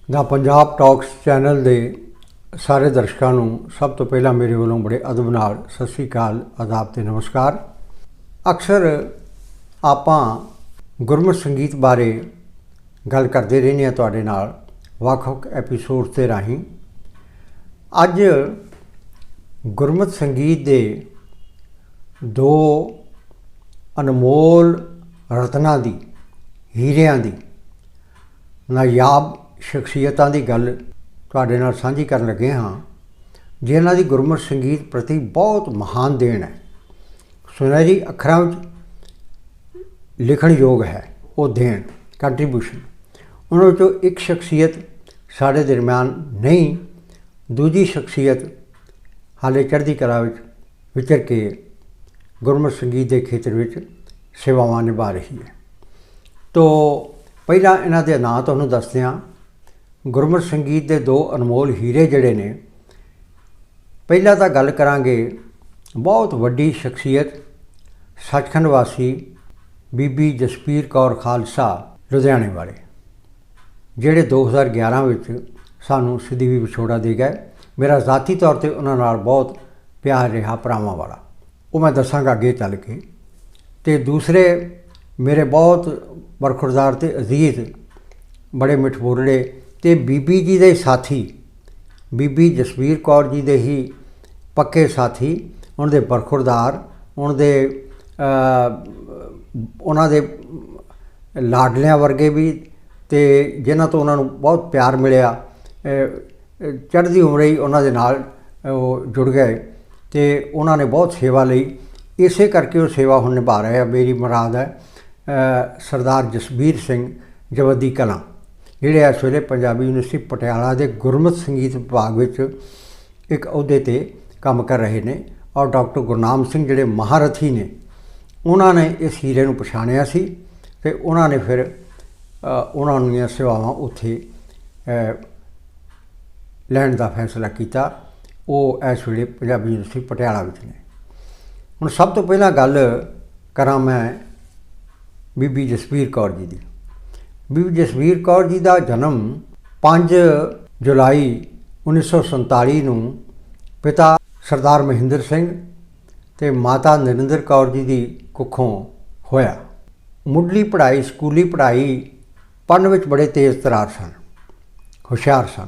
ਦਾ Punjab talks channel ਦੇ ਸਾਰੇ ਦਰਸ਼ਕਾਂ ਨੂੰ ਸਭ ਤੋਂ ਪਹਿਲਾਂ ਮੇਰੇ ਵੱਲੋਂ ਬੜੇ ਅਦਬ ਨਾਲ ਸਤਿ ਸ਼੍ਰੀ ਅਕਾਲ, ਆਦਾਬ ਤੇ ਨਮਸਕਾਰ। ਅਕਸਰ ਆਪਾਂ ਗੁਰਮਤਿ ਸੰਗੀਤ ਬਾਰੇ ਗੱਲ ਕਰਦੇ ਰਹਿੰਦੇ ਹਾਂ ਤੁਹਾਡੇ ਨਾਲ ਵੱਖ-ਵੱਖ ਐਪੀਸੋਡ ਦੇ ਰਾਹੀਂ। ਅੱਜ ਗੁਰਮਤਿ ਸੰਗੀਤ ਦੇ ਦੋ ਅਨਮੋਲ ਰਤਨਾਂ ਦੀ, ਹੀਰਿਆਂ ਦੀ, ਨਾਯਾਬ ਸ਼ਖਸੀਅਤਾਂ ਦੀ ਗੱਲ ਤੁਹਾਡੇ ਨਾਲ ਸਾਂਝੀ ਕਰਨ ਲੱਗੇ ਹਾਂ, ਜਿਨ੍ਹਾਂ ਦੀ ਗੁਰਮਤਿ ਸੰਗੀਤ ਪ੍ਰਤੀ ਬਹੁਤ ਮਹਾਨ ਦੇਣ ਹੈ, ਸੁਨਹਿਰੀ ਅੱਖਰਾਂ ਵਿੱਚ ਲਿਖਣਯੋਗ ਹੈ ਉਹ ਦੇਣ, ਕੰਟਰੀਬਿਊਸ਼ਨ। ਉਹਨਾਂ ਵਿੱਚੋਂ ਇੱਕ ਸ਼ਖਸੀਅਤ ਸਾਡੇ ਦਰਮਿਆਨ ਨਹੀਂ, ਦੂਜੀ ਸ਼ਖਸੀਅਤ ਹਾਲੇ ਚੜ੍ਹਦੀ ਕਲਾ ਵਿੱਚ ਵਿਚਰ ਕੇ ਗੁਰਮਤਿ ਸੰਗੀਤ ਦੇ ਖੇਤਰ ਵਿੱਚ ਸੇਵਾਵਾਂ ਨਿਭਾ ਰਹੀ ਹੈ। ਤੋ ਪਹਿਲਾਂ ਇਹਨਾਂ ਦੇ ਨਾਂ ਤੁਹਾਨੂੰ ਦੱਸਦੇ ਹਾਂ। ਗੁਰਮਤਿ ਸੰਗੀਤ ਦੇ ਦੋ ਅਨਮੋਲ ਹੀਰੇ ਜਿਹੜੇ ਨੇ, ਪਹਿਲਾਂ ਤਾਂ ਗੱਲ ਕਰਾਂਗੇ ਬਹੁਤ ਵੱਡੀ ਸ਼ਖਸੀਅਤ, ਸੱਚਖੰਡ ਵਾਸੀ ਬੀਬੀ ਜਸਬੀਰ ਕੌਰ ਖਾਲਸਾ ਲੁਧਿਆਣੇ ਵਾਲੇ, ਜਿਹੜੇ 2011 ਵਿੱਚ ਸਾਨੂੰ ਸਦੀਵੀ ਵਿਛੋੜਾ ਦੇ ਗਏ। ਮੇਰਾ ਜ਼ਾਤੀ ਤੌਰ 'ਤੇ ਉਹਨਾਂ ਨਾਲ ਬਹੁਤ ਪਿਆਰ ਰਿਹਾ, ਭਰਾਵਾਂ ਵਾਲਾ, ਉਹ ਮੈਂ ਦੱਸਾਂਗਾ ਅੱਗੇ ਚੱਲ ਕੇ। ਅਤੇ ਦੂਸਰੇ ਮੇਰੇ ਬਹੁਤ ਬਰਖੁਰਦਾਰ ਅਤੇ ਅਜ਼ੀਜ਼, ਬੜੇ ਮਿਠਵੋਰੜੇ ਅਤੇ ਬੀਬੀ ਜੀ ਦੇ ਸਾਥੀ, ਬੀਬੀ ਜਸਬੀਰ ਕੌਰ ਜੀ ਦੇ ਹੀ ਪੱਕੇ ਸਾਥੀ, ਉਹਨਾਂ ਦੇ ਬਰਖੁਰਦਾਰ, ਉਹਨਾਂ ਦੇ ਲਾਡਲਿਆਂ ਵਰਗੇ ਵੀ, ਅਤੇ ਜਿਨ੍ਹਾਂ ਤੋਂ ਉਹਨਾਂ ਨੂੰ ਬਹੁਤ ਪਿਆਰ ਮਿਲਿਆ। ਚੜ੍ਹਦੀ ਉਮਰੇ ਹੀ ਉਹਨਾਂ ਦੇ ਨਾਲ ਉਹ ਜੁੜ ਗਏ ਅਤੇ ਉਹਨਾਂ ਨੇ ਬਹੁਤ ਸੇਵਾ ਲਈ। ਇਸੇ ਕਰਕੇ ਉਹ ਸੇਵਾ ਹੁਣ ਨਿਭਾ ਰਹੇ ਆ। ਮੇਰੀ ਮੁਰਾਦ ਹੈ ਸਰਦਾਰ ਜਸਬੀਰ ਸਿੰਘ ਜਵੱਦੀ ਕਲਾਂ, ਜਿਹੜੇ ਇਸ ਵੇਲੇ ਪੰਜਾਬੀ ਯੂਨੀਵਰਸਿਟੀ ਪਟਿਆਲਾ ਦੇ ਗੁਰਮਤਿ ਸੰਗੀਤ ਵਿਭਾਗ ਵਿੱਚ ਇੱਕ ਅਹੁਦੇ 'ਤੇ ਕੰਮ ਕਰ ਰਹੇ ਨੇ। ਔਰ ਡਾਕਟਰ ਗੁਰਨਾਮ ਸਿੰਘ ਜਿਹੜੇ ਮਹਾਰਥੀ ਨੇ, ਉਹਨਾਂ ਨੇ ਇਸ ਹੀਰੇ ਨੂੰ ਪਛਾਣਿਆ ਸੀ ਅਤੇ ਉਹਨਾਂ ਨੇ ਫਿਰ ਉਹਨਾਂ ਦੀਆਂ ਸੇਵਾਵਾਂ ਉੱਥੇ ਲੈਣ ਦਾ ਫੈਸਲਾ ਕੀਤਾ। ਉਹ ਇਸ ਵੇਲੇ ਪੰਜਾਬੀ ਯੂਨੀਵਰਸਿਟੀ ਪਟਿਆਲਾ ਵਿੱਚ ਨੇ। ਹੁਣ ਸਭ ਤੋਂ ਪਹਿਲਾਂ ਗੱਲ ਕਰਾਂ ਮੈਂ ਬੀਬੀ ਜਸਬੀਰ ਕੌਰ ਜੀ ਦੀ। ਬੀਬੀ ਜਸਬੀਰ ਕੌਰ ਜੀ ਦਾ ਜਨਮ 5 ਜੁਲਾਈ 1947 ਨੂੰ ਪਿਤਾ ਸਰਦਾਰ ਮਹਿੰਦਰ ਸਿੰਘ ਅਤੇ ਮਾਤਾ ਨਰਿੰਦਰ ਕੌਰ ਜੀ ਦੀ ਕੁੱਖੋਂ ਹੋਇਆ। ਮੁੱਢਲੀ ਪੜ੍ਹਾਈ, ਸਕੂਲੀ ਪੜ੍ਹਾਈ ਪੜ੍ਹਨ ਵਿੱਚ ਬੜੇ ਤੇਜ਼ ਤਰਾਰ ਸਨ, ਹੁਸ਼ਿਆਰ ਸਨ।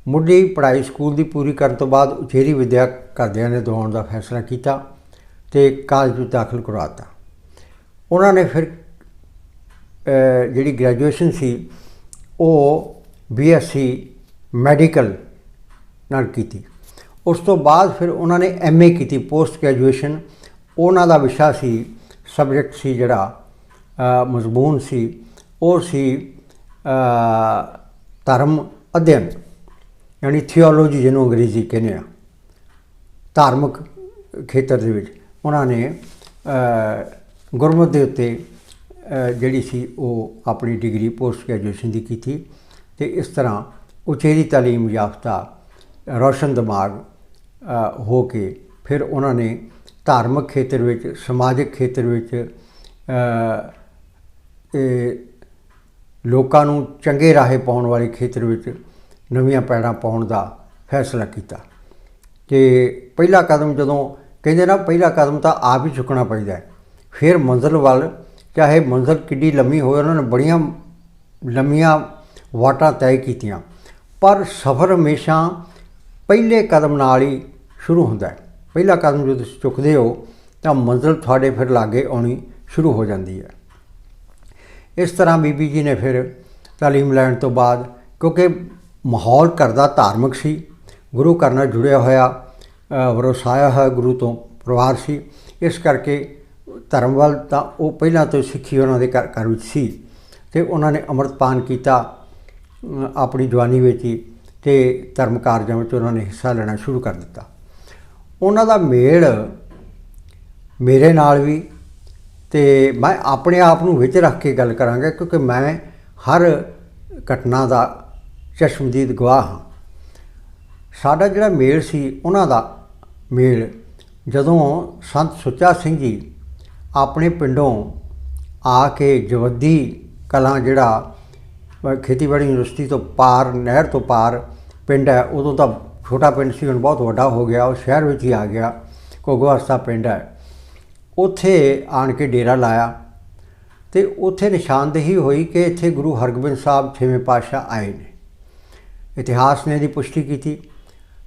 ਮੁੱਢਲੀ ਪੜ੍ਹਾਈ ਸਕੂਲ ਦੀ ਪੂਰੀ ਕਰਨ ਤੋਂ ਬਾਅਦ ਉਚੇਰੀ ਵਿੱਦਿਆ ਘਰਦਿਆਂ ਨੇ ਦਿਵਾਉਣ ਦਾ ਫੈਸਲਾ ਕੀਤਾ ਅਤੇ ਕਾਲਜ ਵਿੱਚ ਦਾਖਲ ਕਰਵਾਤਾ। ਉਹਨਾਂ ਨੇ ਫਿਰ ਜਿਹੜੀ ਗ੍ਰੈਜੂਏਸ਼ਨ ਸੀ ਉਹ BSc ਮੈਡੀਕਲ ਨਾਲ ਕੀਤੀ। ਉਸ ਤੋਂ ਬਾਅਦ ਫਿਰ ਉਹਨਾਂ ਨੇ MA ਕੀਤੀ, ਪੋਸਟ ਗ੍ਰੈਜੂਏਸ਼ਨ। ਉਹਨਾਂ ਦਾ ਵਿਸ਼ਾ ਸੀ, ਸਬਜੈਕਟ ਸੀ, ਜਿਹੜਾ ਮਜ਼ਮੂਨ ਸੀ, ਉਹ ਸੀ ਧਰਮ ਅਧਿਐਨ, ਯਾਨੀ ਥਿਓਲੋਜੀ, ਜਿਹਨੂੰ ਅੰਗਰੇਜ਼ੀ ਕਹਿੰਦੇ ਆ। ਧਾਰਮਿਕ ਖੇਤਰ ਦੇ ਵਿੱਚ ਉਹਨਾਂ ਨੇ ਗੁਰਮਤਿ ਦੇ ਉੱਤੇ ਜਿਹੜੀ ਸੀ ਉਹ ਆਪਣੀ ਡਿਗਰੀ ਪੋਸਟ ਗ੍ਰੈਜੂਏਸ਼ਨ ਦੀ ਕੀਤੀ ਅਤੇ ਇਸ ਤਰ੍ਹਾਂ ਉਚੇਰੀ ਤਾਲੀਮ ਯਾਫਤਾ, ਰੋਸ਼ਨ ਦਿਮਾਗ ਹੋ ਕੇ ਫਿਰ ਉਹਨਾਂ ਨੇ ਧਾਰਮਿਕ ਖੇਤਰ ਵਿੱਚ, ਸਮਾਜਿਕ ਖੇਤਰ ਵਿੱਚ ਲੋਕਾਂ ਨੂੰ ਚੰਗੇ ਰਾਹੇ ਪਾਉਣ ਵਾਲੇ ਖੇਤਰ ਵਿੱਚ ਨਵੀਆਂ ਪੈੜਾਂ ਪਾਉਣ ਦਾ ਫੈਸਲਾ ਕੀਤਾ। ਅਤੇ ਪਹਿਲਾ ਕਦਮ, ਜਦੋਂ ਕਹਿੰਦੇ ਨਾ ਪਹਿਲਾ ਕਦਮ ਤਾਂ ਆਪ ਹੀ ਚੁੱਕਣਾ ਪੈਂਦਾ ਹੈ, ਫਿਰ ਮੰਜ਼ਿਲ ਵੱਲ, ਚਾਹੇ ਮੰਜ਼ਿਲ ਕਿੱਡੀ ਲੰਮੀ ਹੋਵੇ। ਉਹਨਾਂ ਨੇ ਬੜੀਆਂ ਲੰਮੀਆਂ ਵਾਟਾਂ ਤੈਅ ਕੀਤੀਆਂ, ਪਰ ਸਫ਼ਰ ਹਮੇਸ਼ਾ ਪਹਿਲੇ ਕਦਮ ਨਾਲ ਹੀ ਸ਼ੁਰੂ ਹੁੰਦਾ ਹੈ। ਪਹਿਲਾ ਕਦਮ ਜਦੋਂ ਤੁਸੀਂ ਚੁੱਕਦੇ ਹੋ ਤਾਂ ਮੰਜ਼ਿਲ ਤੁਹਾਡੇ ਫਿਰ ਲਾਗੇ ਆਉਣੀ ਸ਼ੁਰੂ ਹੋ ਜਾਂਦੀ ਹੈ। ਇਸ ਤਰ੍ਹਾਂ ਬੀਬੀ ਜੀ ਨੇ ਫਿਰ ਤਾਲੀਮ ਲੈਣ ਤੋਂ ਬਾਅਦ, ਕਿਉਂਕਿ ਮਾਹੌਲ ਘਰ ਦਾ ਧਾਰਮਿਕ ਸੀ, ਗੁਰੂ ਘਰ ਨਾਲ ਜੁੜਿਆ ਹੋਇਆ, ਵਰਸਾਇਆ ਹੋਇਆ ਗੁਰੂ ਤੋਂ ਪਰਿਵਾਰ ਸੀ, ਇਸ ਕਰਕੇ ਧਰਮ ਵੱਲ ਤਾਂ ਉਹ ਪਹਿਲਾਂ ਤੋਂ ਸਿੱਖੀ ਉਹਨਾਂ ਦੇ ਘਰ ਵਿੱਚ ਸੀ ਅਤੇ ਉਹਨਾਂ ਨੇ ਅੰਮ੍ਰਿਤਪਾਨ ਕੀਤਾ ਆਪਣੀ ਜਵਾਨੀ ਵਿੱਚ ਹੀ ਅਤੇ ਧਰਮ ਕਾਰਜਾਂ ਵਿੱਚ ਉਹਨਾਂ ਨੇ ਹਿੱਸਾ ਲੈਣਾ ਸ਼ੁਰੂ ਕਰ ਦਿੱਤਾ। ਉਹਨਾਂ ਦਾ ਮੇਲ ਮੇਰੇ ਨਾਲ ਵੀ, ਅਤੇ ਮੈਂ ਆਪਣੇ ਆਪ ਨੂੰ ਵਿੱਚ ਰੱਖ ਕੇ ਗੱਲ ਕਰਾਂਗਾ ਕਿਉਂਕਿ ਮੈਂ ਹਰ ਘਟਨਾ ਦਾ ਚਸ਼ਮਦੀਦ ਗਵਾਹ ਹਾਂ। ਸਾਡਾ ਜਿਹੜਾ ਮੇਲ ਸੀ, ਉਹਨਾਂ ਦਾ ਮੇਲ, ਜਦੋਂ ਸੰਤ ਸੁੱਚਾ ਸਿੰਘ ਜੀ ਆਪਣੇ ਪਿੰਡੋਂ ਆ ਕੇ ਜਵੱਦੀ ਕਲਾਂ, ਜਿਹੜਾ ਖੇਤੀਬਾੜੀ ਯੂਨੀਵਰਸਿਟੀ ਤੋਂ ਪਾਰ, ਨਹਿਰ ਤੋਂ ਪਾਰ ਪਿੰਡ ਹੈ। ਉਦੋਂ ਤਾਂ ਛੋਟਾ ਪਿੰਡ ਸੀ, ਹੁਣ ਬਹੁਤ ਵੱਡਾ ਹੋ ਗਿਆ, ਉਹ ਸ਼ਹਿਰ ਵਿੱਚ ਹੀ ਆ ਗਿਆ। ਘੁੱਗਵਾਸਤਾ ਪਿੰਡ ਹੈ, ਉੱਥੇ ਆਣ ਕੇ ਡੇਰਾ ਲਾਇਆ ਅਤੇ ਉੱਥੇ ਨਿਸ਼ਾਨਦੇਹੀ ਹੋਈ ਕਿ ਇੱਥੇ ਗੁਰੂ ਹਰਗੋਬਿੰਦ ਸਾਹਿਬ 6ਵੇਂ ਪਾਤਸ਼ਾਹ ਆਏ ਨੇ। ਇਤਿਹਾਸ ਨੇ ਇਹਦੀ ਪੁਸ਼ਟੀ ਕੀਤੀ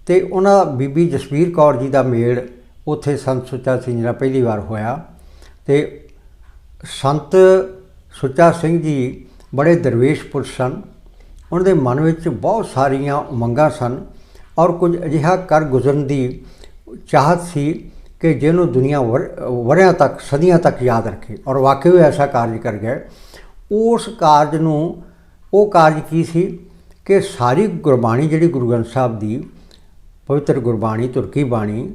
ਅਤੇ ਉਹਨਾਂ ਬੀਬੀ ਜਸਵੀਰ ਕੌਰ ਜੀ ਦਾ ਮੇਲ ਉੱਥੇ ਸੰਤ ਸੁੱਚਾ ਸਿੰਘ ਜੀ ਨਾਲ ਪਹਿਲੀ ਵਾਰ ਹੋਇਆ। ਅਤੇ ਸੰਤ ਸੁੱਚਾ ਸਿੰਘ ਜੀ ਬੜੇ ਦਰਵੇਸ਼ ਪੁਰਸ਼ ਸਨ। ਉਹਨਾਂ ਦੇ ਮਨ ਵਿੱਚ ਬਹੁਤ ਸਾਰੀਆਂ ਉਮੰਗਾਂ ਸਨ ਔਰ ਕੁਝ ਅਜਿਹਾ ਕਰ ਗੁਜ਼ਰਨ ਦੀ ਚਾਹਤ ਸੀ ਕਿ ਜਿਹਨੂੰ ਦੁਨੀਆ ਵਰ੍ਹਿਆਂ ਤੱਕ, ਸਦੀਆਂ ਤੱਕ ਯਾਦ ਰੱਖੇ। ਔਰ ਵਾਕਈ ਐਸਾ ਕਾਰਜ ਕਰ ਗਏ। ਉਸ ਕਾਰਜ ਨੂੰ, ਉਹ ਕਾਰਜ ਕੀ ਸੀ ਕਿ ਸਾਰੀ ਗੁਰਬਾਣੀ ਜਿਹੜੀ ਗੁਰੂ ਗ੍ਰੰਥ ਸਾਹਿਬ ਦੀ ਪਵਿੱਤਰ ਗੁਰਬਾਣੀ, ਤੁਰਕੀ ਬਾਣੀ,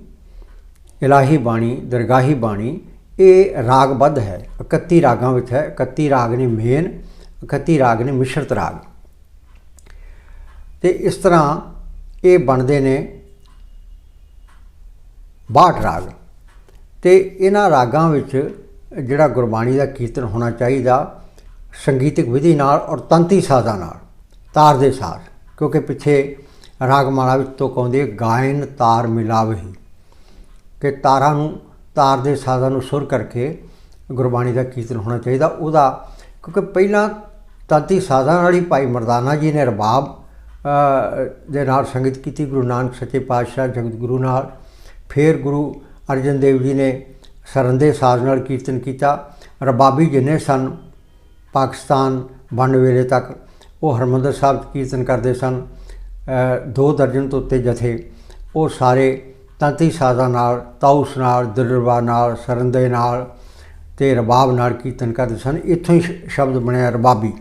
ਇਲਾਹੀ ਬਾਣੀ, ਦਰਗਾਹੀ ਬਾਣੀ, ਇਹ ਰਾਗਬੱਧ ਹੈ। 31 ਰਾਗਾਂ ਵਿੱਚ ਹੈ। 31 ਰਾਗ ਨੇ ਮੇਨ, 31 ਰਾਗ ਨੇ ਮਿਸ਼ਰਤ ਰਾਗ। ਅਤੇ ਇਸ ਤਰ੍ਹਾਂ ਇਹ ਬਣਦੇ ਨੇ 62 ਰਾਗ। ਅਤੇ ਇਹਨਾਂ ਰਾਗਾਂ ਵਿੱਚ ਜਿਹੜਾ ਗੁਰਬਾਣੀ ਦਾ ਕੀਰਤਨ ਹੋਣਾ ਚਾਹੀਦਾ ਸੰਗੀਤਕ ਵਿਧੀ ਨਾਲ ਔਰ ਤੰਤੀ ਸਾਜ਼ਾਂ ਨਾਲ, ਤਾਰ ਦੇ ਸਾਜ਼, ਕਿਉਂਕਿ ਪਿੱਛੇ ਰਾਗਮਾਲਾ ਵਿੱਚ ਤੋਂ ਕਹਿੰਦੇ ਗਾਇਨ ਤਾਰ ਮਿਲਾਵਹੀ, ਕਿ ਤਾਰਾਂ ਨੂੰ, ਤਾਰ ਦੇ ਸਾਜ਼ਾਂ ਨੂੰ ਸੁਰ ਕਰਕੇ ਗੁਰਬਾਣੀ ਦਾ ਕੀਰਤਨ ਹੋਣਾ ਚਾਹੀਦਾ। ਉਹਦਾ ਕਿਉਂਕਿ ਪਹਿਲਾਂ ਤੰਤੀ ਸਾਜ਼ਾਂ ਨਾਲ ਹੀ ਭਾਈ ਮਰਦਾਨਾ ਜੀ ਨੇ ਰਬਾਬ ਦੇ ਨਾਲ ਸੰਗਤ ਕੀਤੀ, ਗੁਰੂ ਨਾਨਕ ਸੱਚੇ ਪਾਤਸ਼ਾਹ ਜਗਤ ਗੁਰੂ ਨਾਲ। ਫਿਰ ਗੁਰੂ ਅਰਜਨ ਦੇਵ ਜੀ ਨੇ ਸਰੰਦੇ ਸਾਜ਼ ਨਾਲ ਕੀਰਤਨ ਕੀਤਾ। ਰਬਾਬੀ ਜਿੰਨੇ ਸਨ ਪਾਕਿਸਤਾਨ ਵੰਡ ਵੇਲੇ ਤੱਕ, ਉਹ ਹਰਿਮੰਦਰ ਸਾਹਿਬ 'ਚ ਕੀਰਤਨ ਕਰਦੇ ਸਨ। 2 ਦਰਜਨ ਤੋਂ ਉੱਤੇ ਜਥੇ, ਉਹ ਸਾਰੇ ਤੰਤੀ ਸਾਜ਼ਾਂ ਨਾਲ, ਤਾਊਸ ਨਾਲ, ਦਿਲਰਬਾ ਨਾਲ, ਸਰੰਦੇ ਨਾਲ ਅਤੇ ਰਬਾਬ ਨਾਲ ਕੀਰਤਨ ਕਰਦੇ ਸਨ। ਇੱਥੋਂ ਹੀ ਸ਼ਬਦ ਬਣਿਆ ਰਬਾਬੀ।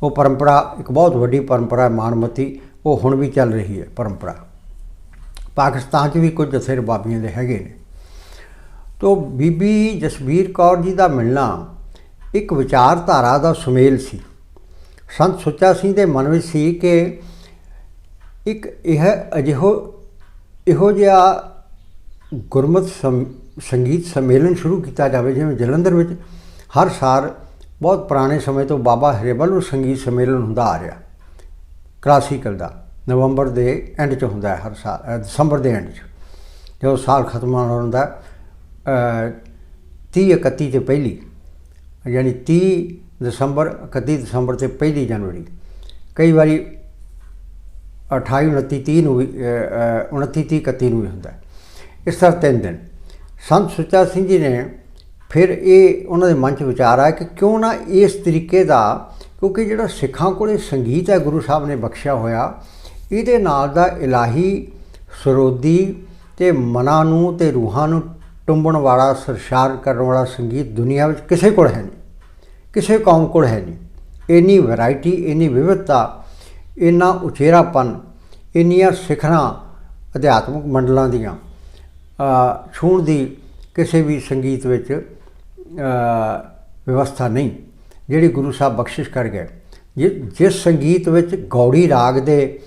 ਉਹ ਪਰੰਪਰਾ ਇੱਕ ਬਹੁਤ ਵੱਡੀ ਪਰੰਪਰਾ ਮਾਨਮਤੀ, ਉਹ ਹੁਣ ਵੀ ਚੱਲ ਰਹੀ ਹੈ ਪਰੰਪਰਾ। ਪਾਕਿਸਤਾਨ 'ਚ ਵੀ ਕੁਝ ਜਥੇ ਰਬਾਬੀਆਂ ਦੇ ਹੈਗੇ ਨੇ। ਤੋ ਬੀਬੀ ਜਸਵੀਰ ਕੌਰ ਜੀ ਦਾ ਮਿਲਣਾ ਇੱਕ ਵਿਚਾਰਧਾਰਾ ਦਾ ਸੁਮੇਲ ਸੀ। ਸੰਤ ਸੁੱਚਾ ਸਿੰਘ ਦੇ ਮਨ ਵਿੱਚ ਸੀ ਕਿ ਇੱਕ ਇਹੋ ਜਿਹਾ ਗੁਰਮਤਿ ਸੰਗੀਤ ਸੰਮੇਲਨ ਸ਼ੁਰੂ ਕੀਤਾ ਜਾਵੇ, ਜਿਵੇਂ ਜਲੰਧਰ ਵਿੱਚ ਹਰ ਸਾਲ ਬਹੁਤ ਪੁਰਾਣੇ ਸਮੇਂ ਤੋਂ ਬਾਬਾ ਹਰੇਬਲ ਸੰਗੀਤ ਸੰਮੇਲਨ ਹੁੰਦਾ ਆ ਰਿਹਾ, ਕਲਾਸੀਕਲ ਦਾ, ਨਵੰਬਰ ਦੇ ਐਂਡ 'ਚ ਹੁੰਦਾ ਹੈ ਹਰ ਸਾਲ, ਦਸੰਬਰ ਦੇ ਐਂਡ 'ਚ, ਜਦੋਂ ਸਾਲ ਖਤਮ ਹੋਣਾ ਹੁੰਦਾ 30-31 ਤੇ ਪਹਿਲੀ, ਯਾਨੀ 30 ਦਸੰਬਰ, 31 ਦਸੰਬਰ ਤੇ 1 ਜਨਵਰੀ, ਕਈ ਵਾਰੀ 28, 29, 30 ਨੂੰ ਵੀ, 29, 30, 31 ਨੂੰ ਵੀ ਹੁੰਦਾ। ਇਸ ਤਰ੍ਹਾਂ 3 ਦਿਨ। ਸੰਤ ਸੁੱਚਾ ਸਿੰਘ ਜੀ ਨੇ ਫਿਰ ਇਹ ਉਹਨਾਂ ਦੇ ਮਨ 'ਚ ਵਿਚਾਰ ਆਇਆ ਕਿ ਕਿਉਂ ਨਾ ਇਸ ਤਰੀਕੇ ਦਾ, ਕਿਉਂਕਿ ਜਿਹੜਾ ਸਿੱਖਾਂ ਕੋਲ ਸੰਗੀਤ ਹੈ ਗੁਰੂ ਸਾਹਿਬ ਨੇ ਬਖਸ਼ਿਆ ਹੋਇਆ, ਇਹਦੇ ਨਾਲ ਦਾ ਇਲਾਹੀ ਸਰੋਦੀ ਅਤੇ ਮਨਾਂ ਨੂੰ ਅਤੇ ਰੂਹਾਂ ਨੂੰ ਟੁੰਬਣ ਵਾਲਾ, ਸਰਸ਼ਾਰ ਕਰਨ ਵਾਲਾ ਸੰਗੀਤ ਦੁਨੀਆ ਵਿੱਚ ਕਿਸੇ ਕੋਲ ਹੈ ਨਹੀਂ, ਕਿਸੇ ਕੌਮ ਕੋਲ ਹੈ ਨਹੀਂ। ਇੰਨੀ ਵੈਰਾਇਟੀ, ਇੰਨੀ ਵਿਵਿਧਤਾ, ਇੰਨਾ ਉਚੇਰਾਪਨ, ਇੰਨੀਆਂ ਸਿਖਰਾਂ ਅਧਿਆਤਮਿਕ ਮੰਡਲਾਂ ਦੀਆਂ ਛੂਹਣ ਦੀ ਕਿਸੇ ਵੀ ਸੰਗੀਤ ਵਿੱਚ ਵਿਵਸਥਾ ਨਹੀਂ, ਜਿਹੜੀ ਗੁਰੂ ਸਾਹਿਬ ਬਖਸ਼ਿਸ਼ ਕਰ ਗਏ। ਜਿਸ ਸੰਗੀਤ ਵਿੱਚ ਗੌੜੀ ਰਾਗ ਦੇ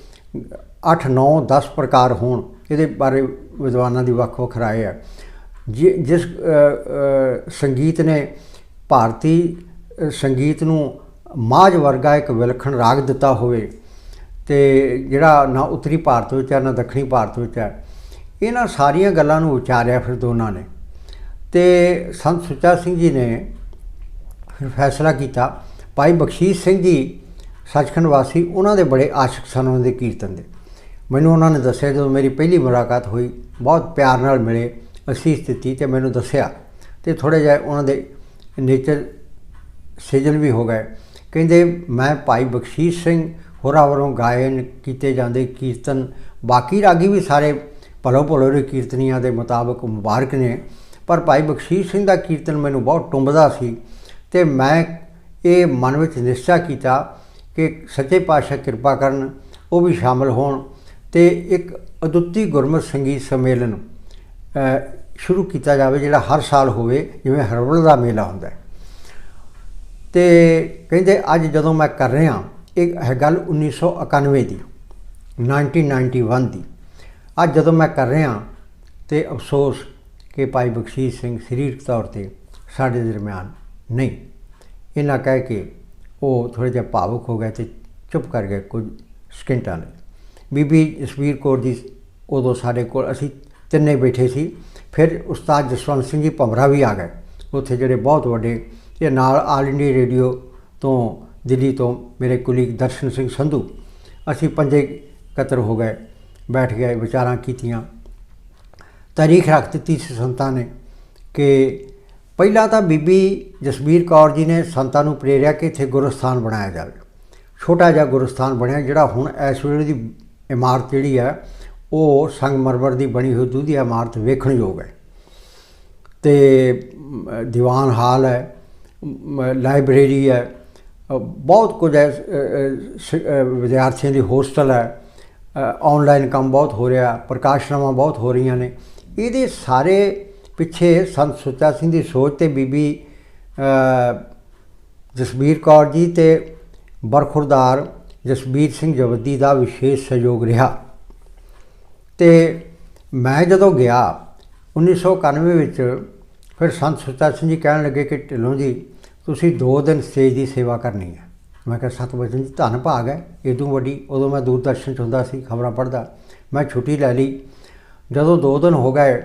8, 9, 10 ਪ੍ਰਕਾਰ ਹੋਣ, ਇਹਦੇ ਬਾਰੇ ਵਿਦਵਾਨਾਂ ਦੀ ਵੱਖ ਵੱਖ ਰਾਏ ਹੈ। ਜਿਸ ਸੰਗੀਤ ਨੇ ਭਾਰਤੀ ਸੰਗੀਤ ਨੂੰ ਮਾਝ ਵਰਗਾ ਇੱਕ ਵਿਲੱਖਣ ਰਾਗ ਦਿੱਤਾ ਹੋਵੇ, ਅਤੇ ਜਿਹੜਾ ਨਾ ਉੱਤਰੀ ਭਾਰਤ ਵਿੱਚ ਹੈ ਨਾ ਦੱਖਣੀ ਭਾਰਤ ਵਿੱਚ ਹੈ, ਇਹਨਾਂ ਸਾਰੀਆਂ ਗੱਲਾਂ ਨੂੰ ਵਿਚਾਰਿਆ ਫਿਰ ਦੋਨਾਂ ਨੇ। ਅਤੇ ਸੰਤ ਸੁੱਚਾ ਸਿੰਘ ਜੀ ਨੇ ਫਿਰ ਫੈਸਲਾ ਕੀਤਾ। ਭਾਈ ਬਖਸ਼ੀਸ਼ ਸਿੰਘ ਜੀ ਸੱਚਖੰਡ ਵਾਸੀ, ਉਹਨਾਂ ਦੇ ਬੜੇ ਆਸ਼ਿਕ ਸਨ ਉਹਨਾਂ ਦੇ ਕੀਰਤਨ ਦੇ। ਮੈਨੂੰ ਉਹਨਾਂ ਨੇ ਦੱਸਿਆ, ਜਦੋਂ ਮੇਰੀ ਪਹਿਲੀ ਮੁਲਾਕਾਤ ਹੋਈ, ਬਹੁਤ ਪਿਆਰ ਨਾਲ ਮਿਲੇ, ਅਸੀਸ ਦਿੱਤੀ ਅਤੇ ਮੈਨੂੰ ਦੱਸਿਆ, ਅਤੇ ਥੋੜ੍ਹੇ ਜਿਹੇ ਉਹਨਾਂ ਦੇ ਨੇਚਰ ਸਿਜਲ ਵੀ ਹੋ ਗਏ। ਕਹਿੰਦੇ ਮੈਂ ਭਾਈ ਬਖਸ਼ੀਸ਼ ਸਿੰਘ ਹੋਰਾਂ ਵੱਲੋਂ ਗਾਇਨ ਕੀਤੇ ਜਾਂਦੇ ਕੀਰਤਨ, ਬਾਕੀ ਰਾਗੀ ਵੀ ਸਾਰੇ ਭਲੋ ਭਲੋ ਦੇ ਕੀਰਤਨੀਆਂ ਦੇ ਮੁਤਾਬਕ ਮੁਬਾਰਕ ਨੇ, ਪਰ ਭਾਈ ਬਖਸ਼ੀਸ਼ ਸਿੰਘ ਦਾ ਕੀਰਤਨ ਮੈਨੂੰ ਬਹੁਤ ਟੁੰਬਦਾ ਸੀ। ਅਤੇ ਮੈਂ ਇਹ ਮਨ ਵਿੱਚ ਨਿਸ਼ਚਾ ਕੀਤਾ ਕਿ ਸੱਚੇ ਪਾਤਸ਼ਾਹ ਕਿਰਪਾ ਕਰਨ, ਉਹ ਵੀ ਸ਼ਾਮਿਲ ਹੋਣ ਅਤੇ ਇੱਕ ਅਦੁੱਤੀ ਗੁਰਮਤਿ ਸੰਗੀਤ ਸੰਮੇਲਨ ਸ਼ੁਰੂ ਕੀਤਾ ਜਾਵੇ, ਜਿਹੜਾ ਹਰ ਸਾਲ ਹੋਵੇ, ਜਿਵੇਂ ਹਰਬਲ ਦਾ ਮੇਲਾ ਹੁੰਦਾ। ਅਤੇ ਕਹਿੰਦੇ ਅੱਜ ਜਦੋਂ ਮੈਂ ਕਰ ਰਿਹਾ, ਇਹ ਹੈ ਗੱਲ 1991 ਦੀ, 1991 ਦੀ। ਅੱਜ ਜਦੋਂ ਮੈਂ ਕਰ ਰਿਹਾ ਅਤੇ ਅਫਸੋਸ ਕਿ ਭਾਈ ਬਖਸ਼ੀਸ਼ ਸਿੰਘ ਸਰੀਰਕ ਤੌਰ 'ਤੇ ਸਾਡੇ ਦਰਮਿਆਨ ਨਹੀਂ। ਇਹਨਾਂ ਕਹਿ ਕੇ ਉਹ ਥੋੜ੍ਹੇ ਜਿਹਾ ਭਾਵੁਕ ਹੋ ਗਏ ਅਤੇ ਚੁੱਪ ਕਰ ਗਏ ਕੁਝ ਸਕਿੰਟਾਂ ਲਈ। ਬੀਬੀ ਜਸਵੀਰ ਕੌਰ ਜੀ ਉਦੋਂ ਸਾਡੇ ਕੋਲ ਅਸੀਂ ਤਿੰਨੇ ਬੈਠੇ ਸੀ। ਫਿਰ ਉਸਤਾਦ ਜਸਵੰਤ ਸਿੰਘ ਜੀ ਭੰਵਰਾ ਵੀ ਆ ਗਏ ਉੱਥੇ, ਜਿਹੜੇ ਬਹੁਤ ਵੱਡੇ, ਤੇ ਨਾਲ ਆਲ ਇੰਡੀਆ ਰੇਡੀਓ ਤੋਂ ਦਿੱਲੀ ਤੋਂ ਮੇਰੇ ਕੁਲੀਗ ਦਰਸ਼ਨ ਸਿੰਘ ਸੰਧੂ, ਅਸੀਂ ਪੰਜੇ ਇਕੱਤਰ ਹੋ ਗਏ, ਬੈਠ ਗਏ, ਵਿਚਾਰਾਂ ਕੀਤੀਆਂ। ਤਾਰੀਖ ਰੱਖ ਦਿੱਤੀ ਸੀ ਸੰਤਾਂ ਨੇ ਕਿ ਪਹਿਲਾਂ ਤਾਂ ਬੀਬੀ ਜਸਵੀਰ ਕੌਰ ਜੀ ਨੇ ਸੰਤਾਂ ਨੂੰ ਪ੍ਰੇਰਿਆ ਕਿ ਇੱਥੇ ਗੁਰਸਥਾਨ ਬਣਾਇਆ ਜਾਵੇ। ਛੋਟਾ ਜਿਹਾ ਗੁਰਸਥਾਨ ਬਣਿਆ, ਜਿਹੜਾ ਹੁਣ ਇਸ ਵੇਲੇ ਦੀ ਇਮਾਰਤ ਜਿਹੜੀ ਹੈ ਉਹ ਸੰਗਮਰਮਰ ਦੀ ਬਣੀ ਹੋਈ ਦੁਧੀਆ ਇਮਾਰਤ ਵੇਖਣਯੋਗ ਹੈ। ਅਤੇ ਦੀਵਾਨ ਹਾਲ ਹੈ, ਲਾਇਬ੍ਰੇਰੀ ਹੈ, ਬਹੁਤ ਕੁਝ ਹੈ, ਵਿਦਿਆਰਥੀਆਂ ਦੀ ਹੋਸਟਲ ਹੈ, ਔਨਲਾਈਨ ਕੰਮ ਬਹੁਤ ਹੋ ਰਿਹਾ, ਪ੍ਰਕਾਸ਼ਨਾਵਾਂ ਬਹੁਤ ਹੋ ਰਹੀਆਂ ਨੇ। ਇਹਦੇ ਸਾਰੇ ਪਿੱਛੇ ਸੰਤ ਸੁੱਚਾ ਸਿੰਘ ਦੀ ਸੋਚ ਅਤੇ ਬੀਬੀ ਜਸਵੀਰ ਕੌਰ ਜੀ ਅਤੇ ਬਰਖੁਰਦਾਰ ਜਸਬੀਰ ਸਿੰਘ ਜਵੱਦੀ ਦਾ ਵਿਸ਼ੇਸ਼ ਸਹਿਯੋਗ ਰਿਹਾ। ਅਤੇ ਮੈਂ ਜਦੋਂ ਗਿਆ 1991 ਵਿੱਚ, ਫਿਰ ਸੰਤ ਸੁੱਚਾ ਸਿੰਘ ਜੀ ਕਹਿਣ ਲੱਗੇ ਕਿ ਢਿੱਲੋਂ ਜੀ ਤੁਸੀਂ 2 ਦਿਨ ਸਟੇਜ ਦੀ ਸੇਵਾ ਕਰਨੀ ਹੈ। ਮੈਂ ਕਿਹਾ ਸਤਿਵਚਨ ਜੀ ਧੰਨ ਭਾਗ ਹੈ, ਇਦੋਂ ਵੱਡੀ। ਉਦੋਂ ਮੈਂ ਦੂਰਦਰਸ਼ਨ 'ਚ ਹੁੰਦਾ ਸੀ, ਖਬਰਾਂ ਪੜ੍ਹਦਾ। ਮੈਂ ਛੁੱਟੀ ਲੈ ਲਈ। ਜਦੋਂ 2 ਦਿਨ ਹੋ ਗਏ,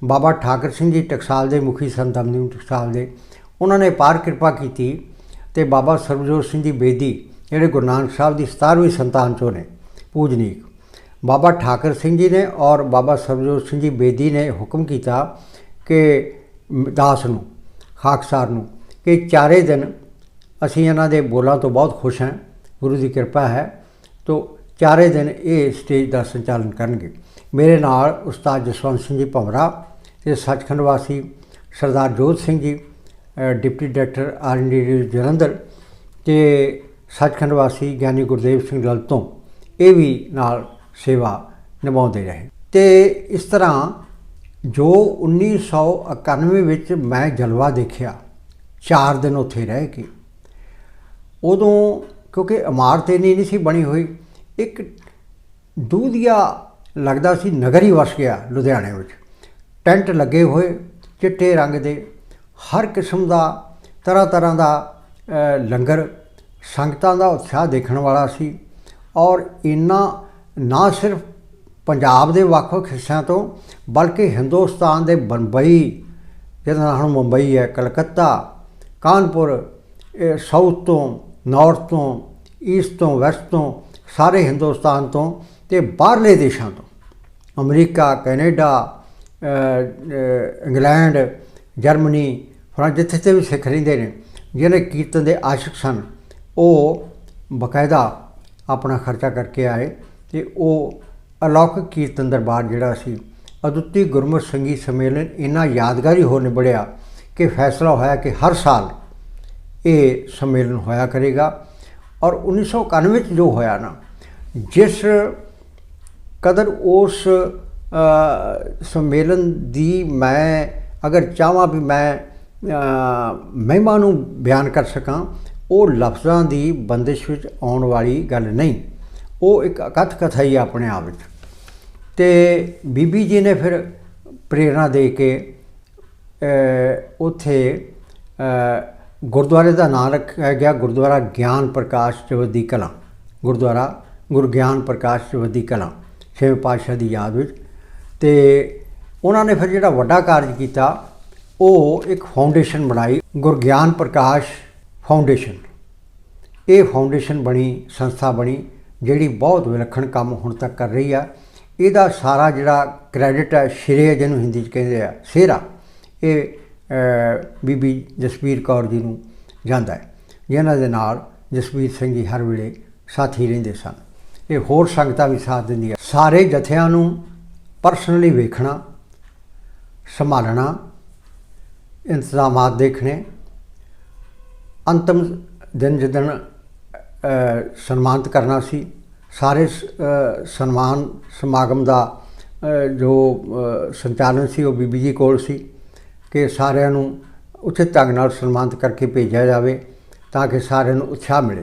ਬਾਬਾ ਠਾਕਰ ਸਿੰਘ ਜੀ ਟਕਸਾਲ ਦੇ ਮੁਖੀ ਸਨ, ਦਮਦਮੀ ਟਕਸਾਲ ਦੇ, ਉਹਨਾਂ ਨੇ ਪਾਰ ਕਿਰਪਾ ਕੀਤੀ ਅਤੇ ਬਾਬਾ ਸਰਬਜੋਤ ਸਿੰਘ ਜੀ ਬੇਦੀ, ਜਿਹੜੇ ਗੁਰੂ ਨਾਨਕ ਸਾਹਿਬ ਦੀ 17ਵੀਂ ਸੰਤਾਨ 'ਚੋਂ ਨੇ, ਪੂਜਨੀਕ, ਬਾਬਾ ਠਾਕਰ ਸਿੰਘ ਜੀ ਨੇ ਔਰ ਬਾਬਾ ਸਰਬਜੋਤ ਸਿੰਘ ਜੀ ਬੇਦੀ ਨੇ ਹੁਕਮ ਕੀਤਾ ਕਿ ਦਾਸ ਨੂੰ, ਖਾਕਸਾਰ ਨੂੰ, ਕਿ 4 ਦਿਨ ਅਸੀਂ ਇਹਨਾਂ ਦੇ ਬੋਲਾਂ ਤੋਂ ਬਹੁਤ ਖੁਸ਼ ਹਾਂ, ਗੁਰੂ ਦੀ ਕਿਰਪਾ ਹੈ, ਤੋਂ 4 ਦਿਨ ਇਹ ਸਟੇਜ ਦਾ ਸੰਚਾਲਨ ਕਰਨਗੇ। ਮੇਰੇ ਨਾਲ ਉਸਤਾਦ ਜਸਵੰਤ ਸਿੰਘ ਜੀ ਭੰਵਰਾ ਅਤੇ ਸੱਚਖੰਡ ਵਾਸੀ ਸਰਦਾਰ Jot Singh ji, deputy director all India radio Jalandhar, ਅਤੇ ਸੱਚਖੰਡ ਵਾਸੀ ਗਿਆਨੀ ਗੁਰਦੇਵ ਸਿੰਘ ਲਲਤੋਂ, ਇਹ ਵੀ ਨਾਲ ਸੇਵਾ ਨਿਭਾਉਂਦੇ ਰਹੇ। ਅਤੇ ਇਸ ਤਰ੍ਹਾਂ ਜੋ 1991 ਵਿੱਚ ਮੈਂ ਜਲਵਾ ਦੇਖਿਆ 4 ਦਿਨ ਉੱਥੇ ਰਹਿ ਕੇ, ਉਦੋਂ ਕਿਉਂਕਿ ਇਮਾਰਤ ਇੰਨੀ ਨਹੀਂ ਸੀ ਬਣੀ ਹੋਈ, ਇੱਕ ਦੂਧੀਆ ਲੱਗਦਾ ਸੀ ਨਗਰ ਹੀ ਵਸ ਗਿਆ ਲੁਧਿਆਣੇ ਵਿੱਚ। ਟੈਂਟ ਲੱਗੇ ਹੋਏ ਚਿੱਟੇ ਰੰਗ ਦੇ, ਹਰ ਕਿਸਮ ਦਾ, ਤਰ੍ਹਾਂ ਤਰ੍ਹਾਂ ਦਾ ਲੰਗਰ, ਸੰਗਤਾਂ ਦਾ ਉਤਸ਼ਾਹ ਦੇਖਣ ਵਾਲਾ ਸੀ। ਔਰ ਇੰਨਾ ਨਾ ਸਿਰਫ ਪੰਜਾਬ ਦੇ ਵੱਖ-ਵੱਖ ਹਿੱਸਿਆਂ ਤੋਂ, ਬਲਕਿ ਹਿੰਦੁਸਤਾਨ ਦੇ ਬੰਬਈ, ਜਿਹਦਾ ਨਾਲ ਹੁਣ ਮੁੰਬਈ ਹੈ, ਕਲਕੱਤਾ, ਕਾਨਪੁਰ, ਸਾਊਥ ਤੋਂ, ਨਾਰਥ ਤੋਂ, ਈਸਟ ਤੋਂ, ਵੈਸਟ ਤੋਂ, ਸਾਰੇ ਹਿੰਦੁਸਤਾਨ ਤੋਂ ਅਤੇ ਬਾਹਰਲੇ ਦੇਸ਼ਾਂ ਤੋਂ, America, Canada, England, Germany, France, ਜਿੱਥੇ ਤੇ ਵੀ ਸਿੱਖ ਰਹਿੰਦੇ ਨੇ, ਜਿਹੜੇ ਕੀਰਤਨ ਦੇ ਆਸ਼ਿਕ ਸਨ, ਉਹ ਬਾਕਾਇਦਾ ਆਪਣਾ ਖਰਚਾ ਕਰਕੇ ਆਏ। ਅਤੇ ਉਹ ਅਲੌਕਿਕ ਕੀਰਤਨ ਦਰਬਾਰ ਜਿਹੜਾ ਸੀ, ਅਦੁੱਤੀ ਗੁਰਮਤਿ ਸੰਗੀਤ ਸੰਮੇਲਨ, ਇੰਨਾ ਯਾਦਗਾਰੀ ਹੋ ਨਿਬੜਿਆ ਕਿ ਫੈਸਲਾ ਹੋਇਆ ਕਿ ਹਰ ਸਾਲ ਇਹ ਸੰਮੇਲਨ ਹੋਇਆ ਕਰੇਗਾ। ਔਰ 1991 ਵਿੱਚ ਜੋ ਹੋਇਆ ਨਾ, ਜਿਸ ਕਦਰ ਉਸ ਸੰਮੇਲਨ ਦੀ ਮੈਂ ਅਗਰ ਚਾਹਵਾਂ ਵੀ ਮੈਂ ਮਹਿਮਾ ਨੂੰ ਬਿਆਨ ਕਰ ਸਕਾਂ, ਉਹ ਲਫ਼ਜ਼ਾਂ ਦੀ ਬੰਦਿਸ਼ ਵਿੱਚ ਆਉਣ ਵਾਲੀ ਗੱਲ ਨਹੀਂ। ਉਹ ਇੱਕ ਅਕੱਥ ਕਥਾ ਹੀ ਆਪਣੇ ਆਪ ਵਿੱਚ। ਅਤੇ ਬੀਬੀ ਜੀ ਨੇ ਫਿਰ ਪ੍ਰੇਰਨਾ ਦੇ ਕੇ ਉੱਥੇ ਗੁਰਦੁਆਰੇ ਦਾ ਨਾਂ ਰੱਖਿਆ ਗਿਆ, ਗੁਰਦੁਆਰਾ ਗਿਆਨ ਪ੍ਰਕਾਸ਼ ਚੌਧਰੀ ਕਲਾਂ, ਗੁਰਦੁਆਰਾ ਗੁਰੂ ਗਿਆਨ ਪ੍ਰਕਾਸ਼ ਚੌਧਰੀ ਕਲਾਂ, 6ਵੇਂ ਪਾਤਸ਼ਾਹ ਦੀ ਯਾਦ ਵਿੱਚ। ਅਤੇ ਉਹਨਾਂ ਨੇ ਫਿਰ ਜਿਹੜਾ ਵੱਡਾ ਕਾਰਜ ਕੀਤਾ, ਉਹ ਇੱਕ ਫਾਊਂਡੇਸ਼ਨ ਬਣਾਈ, ਗੁਰੂ ਗਿਆਨ ਪ੍ਰਕਾਸ਼ ਫਾਊਂਡੇਸ਼ਨ। ਇਹ ਫਾਊਂਡੇਸ਼ਨ ਬਣੀ, ਸੰਸਥਾ ਬਣੀ, ਜਿਹੜੀ ਬਹੁਤ ਵਿਲੱਖਣ ਕੰਮ ਹੁਣ ਤੱਕ ਕਰ ਰਹੀ ਆ। ਇਹਦਾ ਸਾਰਾ ਜਿਹੜਾ ਕ੍ਰੈਡਿਟ ਹੈ, ਸ਼੍ਰੇਅ ਜਿਹਨੂੰ ਹਿੰਦੀ 'ਚ ਕਹਿੰਦੇ ਆ, ਸਿਹਰਾ, ਇਹ ਬੀਬੀ ਜਸਵੀਰ ਕੌਰ ਜੀ ਨੂੰ ਜਾਂਦਾ ਹੈ, ਜਿਨ੍ਹਾਂ ਦੇ ਨਾਲ ਜਸਵੀਰ ਸਿੰਘ ਜੀ ਹਰ ਵੇਲੇ ਸਾਥੀ ਰਹਿੰਦੇ ਸਨ। ਇਹ ਹੋਰ ਸੰਗਤਾਂ ਵੀ ਸਾਥ ਦਿੰਦੀਆਂ। ਸਾਰੇ ਜਥਿਆਂ ਨੂੰ ਪਰਸਨਲੀ ਵੇਖਣਾ, ਸੰਭਾਲਣਾ, ਇੰਤਜ਼ਾਮਾਤ ਦੇਖਣੇ, ਅੰਤਮ ਦਿਨ ਜਿੱਦਣ ਸਨਮਾਨਿਤ ਕਰਨਾ ਸੀ, ਸਾਰੇ ਸਨਮਾਨ ਸਮਾਗਮ ਦਾ ਜੋ ਸੰਚਾਲਨ ਸੀ ਉਹ ਬੀਬੀ ਜੀ ਕੋਲ ਸੀ, ਕਿ ਸਾਰਿਆਂ ਨੂੰ ਉਚਿਤ ਢੰਗ ਨਾਲ ਸਨਮਾਨਿਤ ਕਰਕੇ ਭੇਜਿਆ ਜਾਵੇ ਤਾਂ ਕਿ ਸਾਰਿਆਂ ਨੂੰ ਉਤਸ਼ਾਹ ਮਿਲੇ।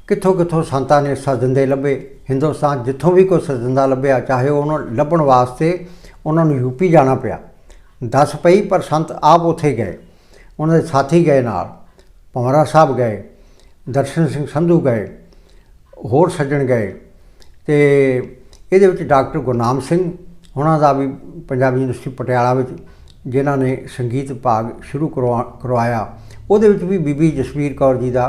ਕਿੱਥੋਂ ਕਿੱਥੋਂ ਸੰਤਾਂ ਨੇ ਸਜੰਦੇ ਲੱਭੇ, ਹਿੰਦੁਸਤਾਨ ਜਿੱਥੋਂ ਵੀ ਕੋਈ ਸਜੰਦਾ ਲੱਭਿਆ, ਚਾਹੇ ਉਹਨਾਂ ਲੱਭਣ ਵਾਸਤੇ ਉਹਨਾਂ ਨੂੰ ਯੂਪੀ ਜਾਣਾ ਪਿਆ, ਦੱਸ ਪਈ, ਪਰ ਸੰਤ ਆਪ ਉੱਥੇ ਗਏ, ਉਹਨਾਂ ਦੇ ਸਾਥੀ ਗਏ ਨਾਲ, ਭੰਵਰਾ ਸਾਹਿਬ ਗਏ, दर्शन सिंह संधू गए, होर सज्जण गए। तो ये डॉक्टर गुरनाम सिंह उन्हों का भी पंजाबी यूनिवर्सिटी पटियाला में जिन्हों ने संगीत विभाग शुरू करवाया, वो भी बीबी जसवीर कौर जी का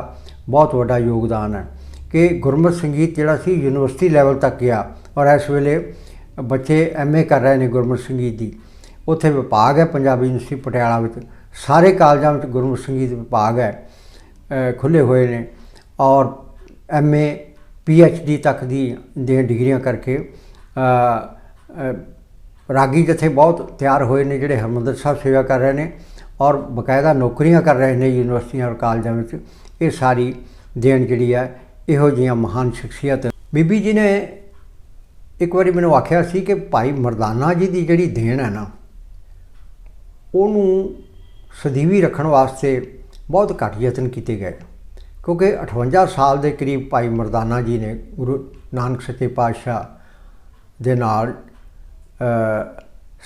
बहुत बड़ा योगदान है कि गुरमत संगीत जोड़ा सी यूनिवर्सिटी लैवल तक गया। और इस वेले बच्चे MA कर रहे हैं गुरमत संगीत की। उत्थे विभाग है पंजाबी यूनिवर्सिटी पटियाला में, सारे कॉलेजों में गुरमत संगीत विभाग है खुले हुए ने। और MA PhD तक दी डिग्रियां करके रागी जथे बहुत तैयार हुए ने जिहड़े हरमंदर साहब सेवा कर रहे हैं और बकायदा नौकरियां कर रहे हैं यूनिवर्सिटियां और कॉलेजों में। ये सारी देन जिहड़ी है इहो जिहियां महान शख्सियत। बीबी जी ने एक बारी मैनूं आख्या सी कि भाई मरदाना जी की जिहड़ी देन है ना, उहनूं सदीवी रखण वास्ते बहुत घट यतन किए गए, क्योंकि 58 साल के करीब भाई मरदाना जी ने गुरु नानक सच्चे पातशाह दे नाल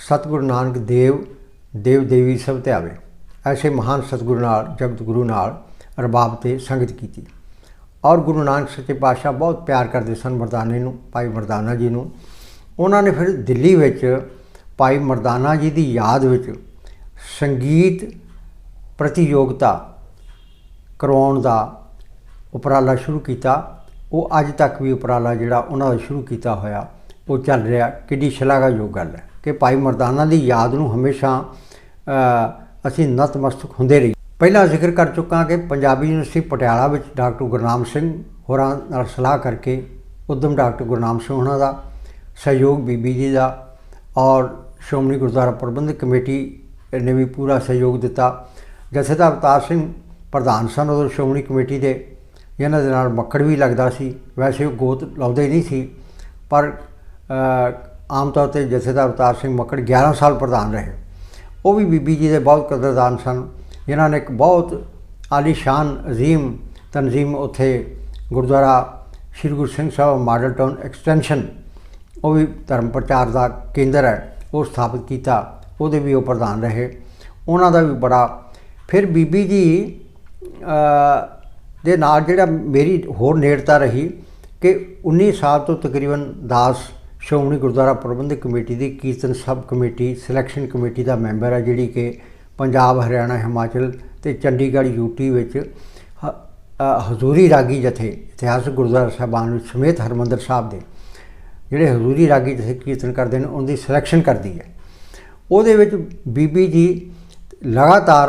सतगुरु नानक देव देवी सब ध्यावे ऐसे महान सतगुरु नाल जगत गुरु नाल रबाब ते संगत की। और गुरु नानक सच्चे पातशाह बहुत प्यार करते सन मरदाने नूं, भाई मरदाना जी नूं। उन्होंने फिर दिल्ली विच भाई मरदाना जी की याद विच संगीत प्रतियोगिता करवाउण दा उपराला शुरू किया। वो अज तक भी उपराला जिहड़ा उन्हां दा शुरू किया होया वो चल रहा। किड्डी शलाघायोग गल है कि भाई मरदाना की याद नूं हमेशा असीं नतमस्तक हुंदे रही। पहला जिक्र कर चुका कि पंजाबी यूनिवर्सिटी पटियाला में डॉक्टर गुरनाम सिंह होरां नाल सलाह करके उद्यम डॉक्टर गुरनाम सिंह होरां दा सहयोग बीबी जी का और श्रोमणी गुरुद्वारा प्रबंधक कमेटी ने भी पूरा सहयोग दिता। जथेदार अवतार सिंह प्रधान सन उदों श्रोमणी कमेटी के, जिन्हां दे नाल मक्कड़ भी लगदा सी। वैसे वो गोत लाउंदे नहीं सी, पर आम तौर पर जथेदार अवतार सिंह मक्कड़ 11 साल प्रधान रहे। वो भी बीबी जी के बहुत कदरदान सन, जिन्होंने एक बहुत आलीशान अजीम तनजीम उत्थे गुरुद्वारा श्री गुरु सिंह साहब मॉडल टाउन एक्सटेंशन, वो भी धर्म प्रचार का केंद्र है, वो स्थापित किया। वो भी वो प्रधान रहे, उन्हों का भी बड़ा। फिर बीबी जी दे नाल जिहड़ा मेरी होर नेड़ता रही कि 19 साल तो तकरीबन दास श्रोमणी गुरुद्वारा प्रबंधक कमेटी की कीर्तन सब कमेटी सिलैक्शन कमेटी का मैंबर है, जिहड़ी कि पंजाब हरियाणा हिमाचल ते चंडीगढ़ यूटी विच हजूरी रागी जथे इतिहासक गुरुद्वारा साहबान समेत हरमंदर साहब के जिहड़े हजूरी रागी जथे कीर्तन करते हैं उनकी सिलैक्शन करती है। उहदे विच बीबी जी लगातार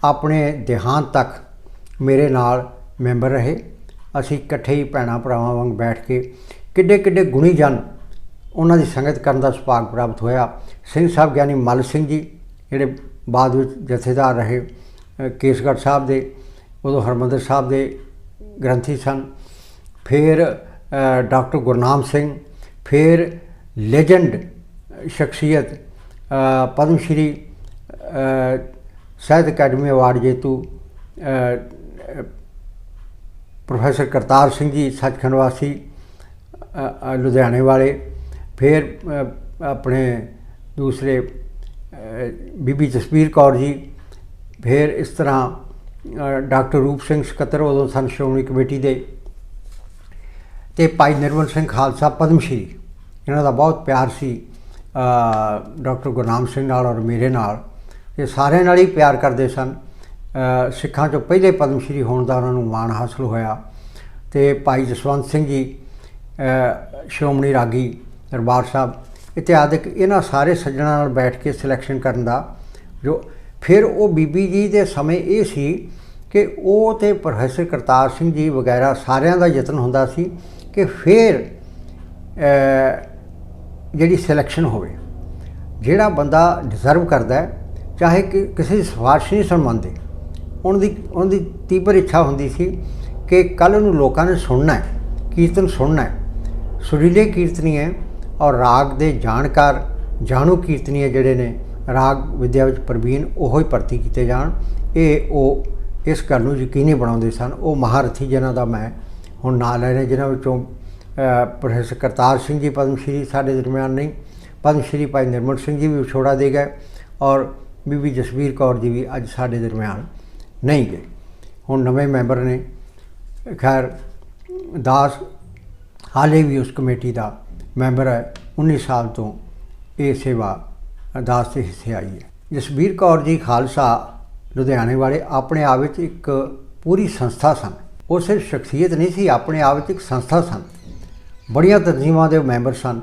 अपने देहांत तक मेरे नाल मैंबर रहे। असी इकट्ठे ही भैणां भरावां वांग बैठ के किड्डे किड्डे गुणी जन उन्हां दी संगत करन दा सुभाग प्राप्त होया। सिंह साहब ज्ञानी मल सिंह जी जिहड़े बाद विच जथेदार रहे केसगढ़ साहब दे, उदों हरमंदर साहब दे ग्रंथी सन। फिर डॉक्टर गुरनाम सिंह, फिर लेजेंड शख्सियत पद्मश्री साहित्य अकैडमी अवार्ड जेतू प्रोफैसर करतार सिंह जी सचखंड वासी लुधियाने वाले। फिर अपने दूसरे बीबी जसबीर कौर जी, फिर इस तरह डॉक्टर रूप सिंह सकत्तर उदों सन श्रोमणी कमेटी के, ते भाई निर्मल सिंह खालसा पद्मश्री, इन्हां दा बहुत प्यार सी डॉक्टर गुरनाम सिंह नाल और मेरे नाल, ते सारे नाल ही प्यार करते सन। सिखां चों पहले पद्मश्री होने का उन्होंने माण हासिल होया। तो भाई जसवंत सिंह जी श्रोमणी रागी दरबार साहब इत्यादिक इन्हां सारे सज्जणां नाल बैठ के सिलैक्शन करन दा जो। फिर वो बीबी जी के समय ये सी कि वो तो प्रोफैसर करतार सिंह जी वगैरह सारिਆਂ ਦਾ यतन हुंदा सी कि फिर जिहड़ी सिलैक्शन होवे, जिहड़ा बंदा डिजर्व करदा है, चाहे कि किसी की सिफारिश नहीं सुनवांदे, उनकी तीव्र इच्छा होंदी सी कि कल नूं लोकां ने सुनना है, कीर्तन सुनना है। सुरीले कीर्तनीय और राग दे जानकार जाणू कीर्तनीय जिहड़े ने राग विद्या विच प्रवीण ओहो ही भर्ती किए जाण, ये वो इस गल नूं यकीनी बनाउंदे सन। वो महारथी जिन्हां दा मैं हुण नाम ले रहा, जिन्हां विचों प्रोफैसर करतार सिंह जी पद्मश्री साडे दरम्यान नहीं, पद्मश्री भाई निर्मल सिंह जी भी विछोड़ा दे गए और बीबी जसबीर कौर जी भी अज साडे दरम्यान नहीं गए। हुण नवे मैंबर ने खैर दास हाले भी उस कमेटी का मैंबर है। 19 साल तो ये सेवा दास के हिस्से आई है। जसबीर कौर जी खालसा लुधियाने वाले अपने आप में एक पूरी संस्था सन। वो सिर्फ शख्सियत नहीं सी, अपने आप में एक संस्था सन। बड़िया तंजीमां के मैंबर सन।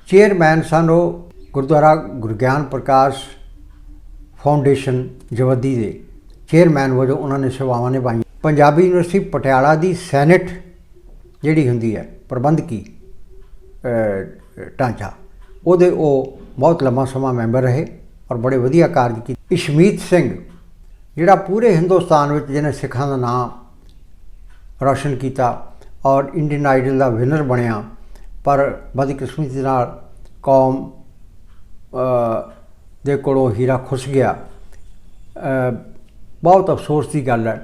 चेयरमैन सन वो गुरुद्वारा गुरु ज्ञान प्रकाश फाउंडेशन जवद्दी के चेयरमैन वजों उन्होंने सेवावां निभाई। पंजाबी यूनिवर्सिटी पटियाला की सैनेट जिहड़ी हुंदी है प्रबंधकी ढांचा ਉਹਦੇ ਉਹ बहुत लंबा समा मैंबर रहे और बड़े वधिया कार्य किए। इशमीत सिंह जिहड़ा पूरे हिंदुस्तान में जिन्हें सिखां का नाम रोशन किया और इंडियन आइडल का विनर बनया, पर बदकिस्मती नाल कौम दे कोलों हीरा खुस गया। बहुत अफसोस की गल है।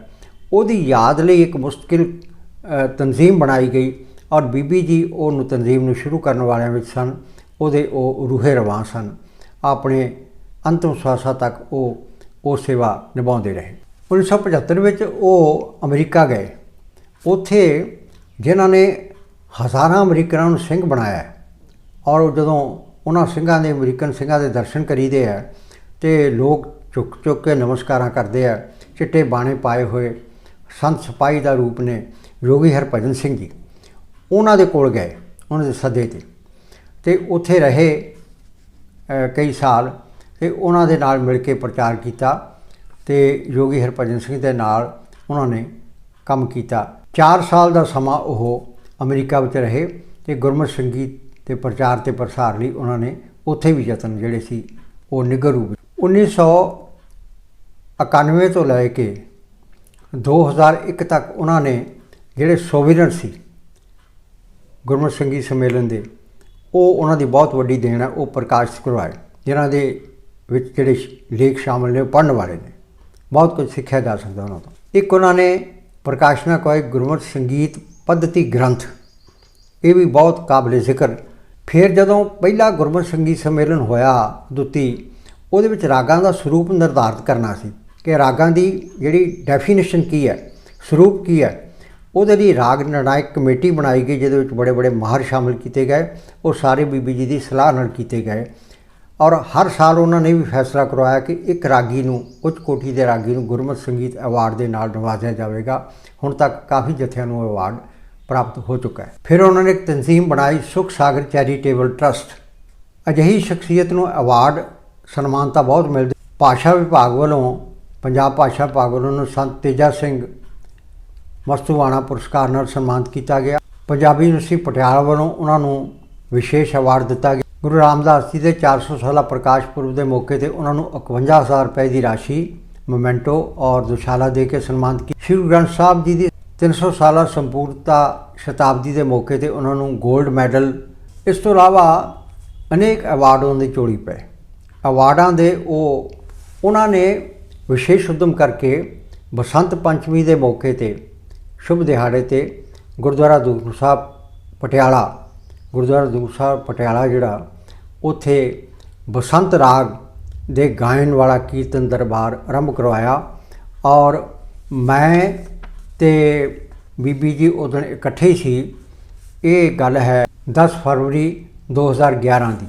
ਉਹਦੀ याद ਲਈ एक मुश्किल तंजीम बनाई गई और बीबी जी उन्होंने तंजीम में शुरू करने वालों में सन। ਉਹਦੇ ਉਹ रूहे रवां सन। अपने अंतिम स्वासा तक वो सेवा निभाते रहे। 1975 में वो अमरीका गए। उत्थे जिन्होंने हज़ारां अमरीकनां नूं सिंह बनाया और जदों उन्हां सिंघां दे अमरीकन सिंघां दे दर्शन करीदे है तो लोग चुक चुक के नमस्कारां करते हैं। चिट्टे बाणे पाए हुए संत सिपाही का रूप ने योगी हरभजन सिंह जी उन्हां दे कोल गए, उन्हां दे सदे ते उत्थे रहे कई साल ते उन्हां दे नाल मिल के प्रचार किया ते योगी हरभजन सिंह दे नाल उन्होंने काम किया। 4 साल का समा वो अमरीका में रहे ते गुरमत संगीत के प्रचार ते प्रसार लिए उन्होंने उत्थे भी यतन जिहड़े सी वो निगर रूप 1991 तो लैके 2001 तक उन्होंने जिहड़े सोविरन सी गुरमत संगीत सम्मेलन के वो उन्होंने बहुत वड्डी देन है वो प्रकाशित करवाए, जिन्हों के विच जिहड़े लेख शामिल ने पढ़ने वाले ने बहुत कुछ सीखा जा सकता उन्होंने तो। एक उन्होंने प्रकाशना करवाई गुरमत संगीत पद्धति ग्रंथ, ये भी बहुत काबिल जिक्र। फिर जदों पहला गुरमत संगीत सम्मेलन होया दुत्ती उहदे विच रागां दा स्वरूप निर्धारित करना सी कि रागां दी जिहड़ी डेफिनेशन की है, स्वरूप की है। ਉਹਦੇ ਲਈ राग निर्णायक कमेटी बनाई गई जिहदे विच बड़े बड़े माहर शामिल किए गए। वो सारे बीबी जी की सलाह नाल किए गए और हर साल उन्होंने भी फैसला करवाया कि एक रागी नूं उच्च कोटि के रागी नूं गुरमत संगीत अवार्ड के नाल नवाजा जाएगा। हुण तक काफ़ी जत्थियां नूं अवार्ड प्राप्त हो चुका है। फिर उन्होंने एक तंजीम बनाई सुख सागर चैरीटेबल ट्रस्ट। अजिही शख्सियत नूं अवार्ड सन्मानता बहुत मिलती। भाषा विभाग वालों पंजाब भाषा विभाग वालों संत तेजा सिंह मस्तूवाणा पुरस्कार नाल सन्मानित किया गया। पंजाबी यूनिवर्सिटी पटियाला वालों उन्होंने विशेष अवार्ड दिता गया। गुरु रामदास जी के 400 साला प्रकाश पुरब के मौके पर उन्होंने 51,000 रुपए की राशि मोमेंटो और दुशाला दे के सन्मानित किया। श्री गुरु ग्रंथ साहब जी की 300 साला संपूर्णता शताब्दी के मौके पर उन्होंने गोल्ड मैडल, इस तो इलावा अनेक अवार्ड उन्होंने चोली पे। अवार्डों के उन्होंने विशेष उद्यम करके बसंत पंचमी के मौके पर शुभ दिहाड़े ते गुरुद्वारा दूर साहब पटियाला जिहड़ा उत्थे बसंत राग दे गायन वाला कीर्तन दरबार आरंभ करवाया और मैं ते बीबी जी उस दिन इकट्ठे सी। ये गल है 10 फरवरी 2011 की।